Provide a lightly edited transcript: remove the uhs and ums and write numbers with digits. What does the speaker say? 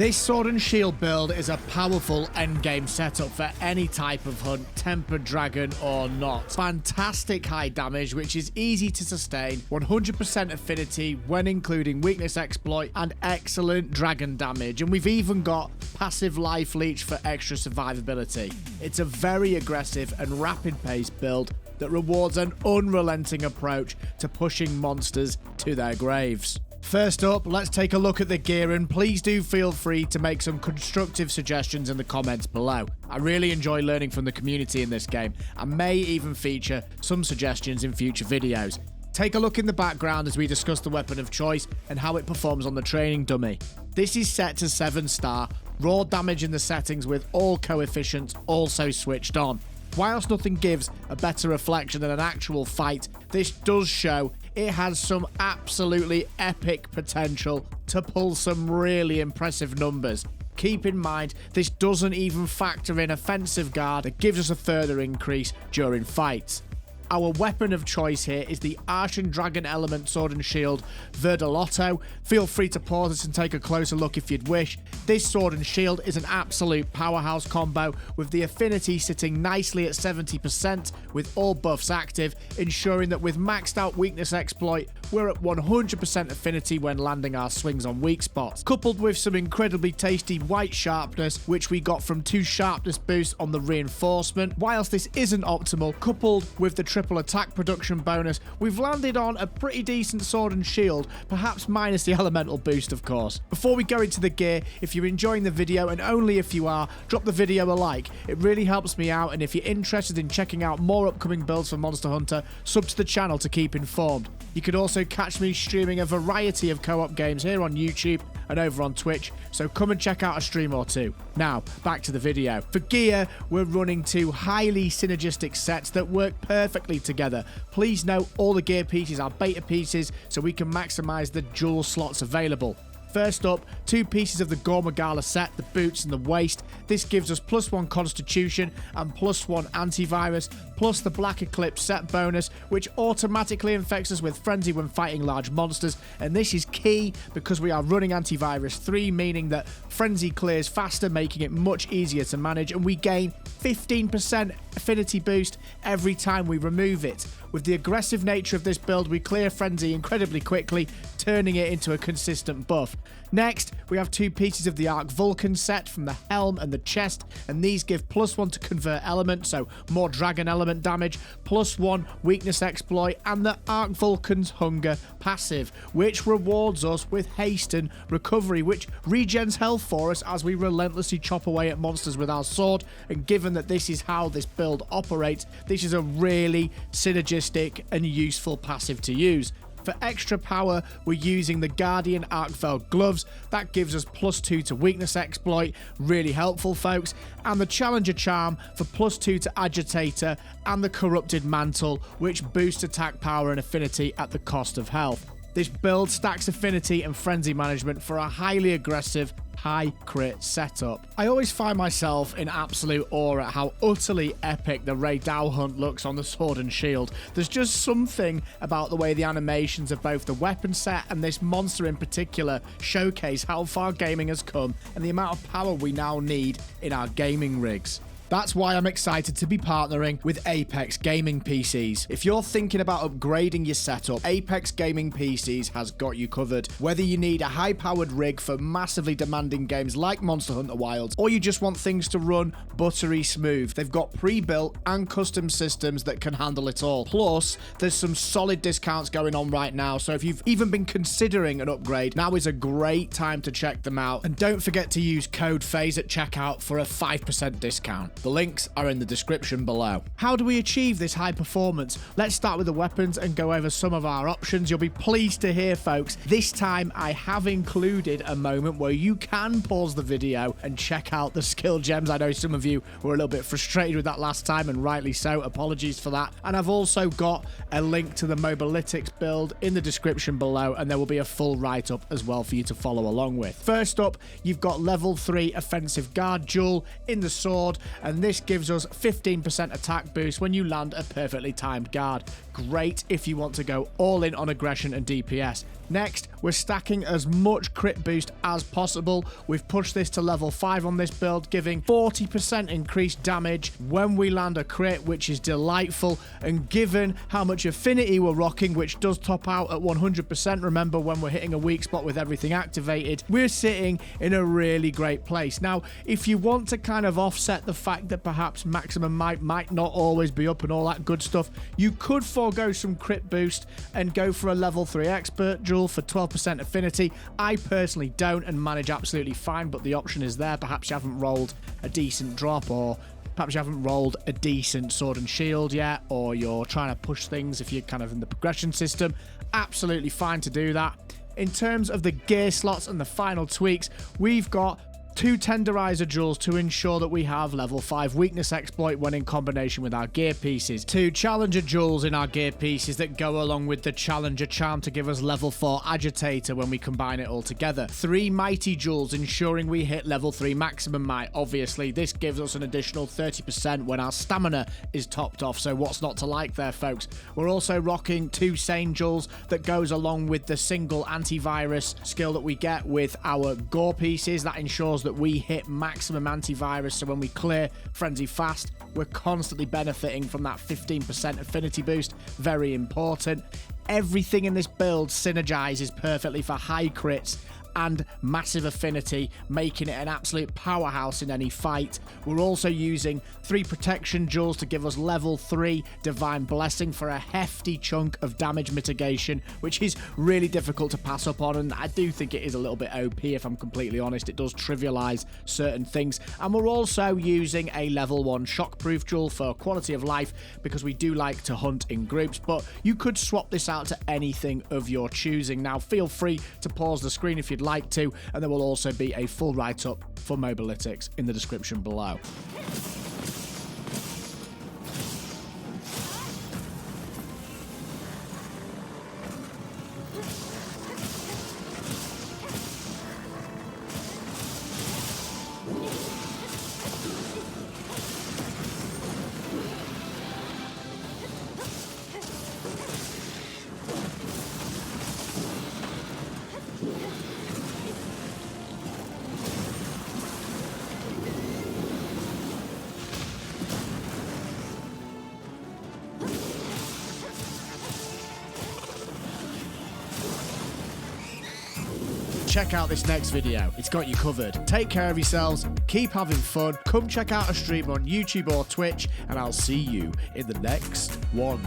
This sword and shield build is a powerful endgame setup for any type of hunt, tempered dragon or not. Fantastic high damage, which is easy to sustain, 100% affinity when including weakness exploit, and excellent dragon damage. And we've even got passive life leech for extra survivability. It's a very aggressive and rapid paced build that rewards an unrelenting approach to pushing monsters to their graves. First up, let's take a look at the gear, and please do feel free to make some constructive suggestions in the comments below. I really enjoy learning from the community in this game, and may even feature some suggestions in future videos. Take a look in the background as we discuss the weapon of choice and how it performs on the training dummy. This is set to 7-star, raw damage in the settings with all coefficients also switched on. Whilst nothing gives a better reflection than an actual fight, this does show it has some absolutely epic potential to pull some really impressive numbers. Keep in mind, this doesn't even factor in offensive guard that gives us a further increase during fights. Our weapon of choice here is the Archon Dragon Element Sword and Shield Verdolotto. Feel free to pause this and take a closer look if you'd wish. This sword and shield is an absolute powerhouse combo, with the affinity sitting nicely at 70% with all buffs active, ensuring that with maxed out weakness exploit, we're at 100% affinity when landing our swings on weak spots. Coupled with some incredibly tasty white sharpness, which we got from 2 sharpness boosts on the reinforcement. Whilst this isn't optimal, coupled with the triple attack production bonus, we've landed on a pretty decent sword and shield, perhaps minus the elemental boost of course. Before we go into the gear, if you're enjoying the video, and only if you are, drop the video a like. It really helps me out, and if you're interested in checking out more upcoming builds for Monster Hunter, sub to the channel to keep informed. You could also catch me streaming a variety of co-op games here on YouTube and over on Twitch, so come and check out a stream or two. Now, back to the video. For gear, we're running 2 highly synergistic sets that work perfectly together. Please note all the gear pieces are beta pieces, so we can maximize the dual slots available. First up, 2 pieces of the Gormagala set, the boots and the waist. This gives us +1 constitution and +1 antivirus, plus the Black Eclipse set bonus, which automatically infects us with frenzy when fighting large monsters. And this is key because we are running antivirus 3, meaning that frenzy clears faster, making it much easier to manage, and we gain 15% affinity boost every time we remove it. With the aggressive nature of this build, we clear frenzy incredibly quickly, turning it into a consistent buff. Next, we have 2 pieces of the Arc Vulcan set from the helm and the chest, and these give +1 to convert element, so more dragon element damage, +1 weakness exploit, and the Arc Vulcan's Hunger passive, which rewards us with haste and recovery, which regens health for us as we relentlessly chop away at monsters with our sword. And given that this is how this build operates, this is a really synergistic and useful passive to use. For extra power, we're using the Guardian Arkfell gloves. That gives us +2 to weakness exploit, really helpful folks, and the Challenger charm for +2 to agitator, and the Corrupted mantle, which boosts attack power and affinity at the cost of health. This build stacks affinity and frenzy management for a highly aggressive, high crit setup. I always find myself in absolute awe at how utterly epic the Ray Dow hunt looks on the sword and shield. There's just something about the way the animations of both the weapon set and this monster in particular showcase how far gaming has come and the amount of power we now need in our gaming rigs. That's why I'm excited to be partnering with Apex Gaming PCs. If you're thinking about upgrading your setup, Apex Gaming PCs has got you covered. Whether you need a high-powered rig for massively demanding games like Monster Hunter Wilds, or you just want things to run buttery smooth, they've got pre-built and custom systems that can handle it all. Plus, there's some solid discounts going on right now, so if you've even been considering an upgrade, now is a great time to check them out. And don't forget to use code FAZE at checkout for a 5% discount. The links are in the description below. How do we achieve this high performance? Let's start with the weapons and go over some of our options. You'll be pleased to hear, folks, this time I have included a moment where you can pause the video and check out the skill gems. I know some of you were a little bit frustrated with that last time, and rightly so. Apologies for that. And I've also got a link to the Mobalytics build in the description below, and there will be a full write-up as well for you to follow along with. First up, you've got level 3 offensive guard jewel in the sword, and this gives us 15% attack boost when you land a perfectly timed guard. Great if you want to go all in on aggression and DPS. Next, we're stacking as much crit boost as possible. We've pushed this to level 5 on this build, giving 40% increased damage when we land a crit, which is delightful. And given how much affinity we're rocking, which does top out at 100%, remember when we're hitting a weak spot with everything activated, we're sitting in a really great place. Now, if you want to kind of offset the fact that perhaps maximum might not always be up and all that good stuff, you could forego some crit boost and go for a level 3 expert jewel for 12% affinity. I personally don't and manage absolutely fine, but the option is there. Perhaps you haven't rolled a decent drop, or perhaps you haven't rolled a decent sword and shield yet, or you're trying to push things if you're kind of in the progression system. Absolutely fine to do that. In terms of the gear slots and the final tweaks, we've got 2 tenderizer jewels to ensure that we have level 5 weakness exploit when in combination with our gear pieces, 2 challenger jewels in our gear pieces that go along with the challenger charm to give us level 4 agitator when we combine it all together, 3 mighty jewels ensuring we hit level 3 maximum might. Obviously this gives us an additional 30% when our stamina is topped off, so what's not to like there, folks? We're also rocking 2 sane jewels that goes along with the single antivirus skill that we get with our gore pieces. That ensures that we hit maximum antivirus, so when we clear frenzy fast, we're constantly benefiting from that 15% affinity boost. Very important. Everything in this build synergizes perfectly for high crits and massive affinity, making it an absolute powerhouse in any fight. We're also using 3 protection jewels to give us level 3 divine blessing for a hefty chunk of damage mitigation, which is really difficult to pass up on, and I do think it is a little bit OP if I'm completely honest. It does trivialize certain things. And we're also using a level 1 shockproof jewel for quality of life, because we do like to hunt in groups, but you could swap this out to anything of your choosing. Now feel free to pause the screen if you'd like to, and there will also be a full write-up for Mobalytics in the description below. Check out this next video, it's got you covered. Take care of yourselves, keep having fun, come check out a stream on YouTube or Twitch, and I'll see you in the next one.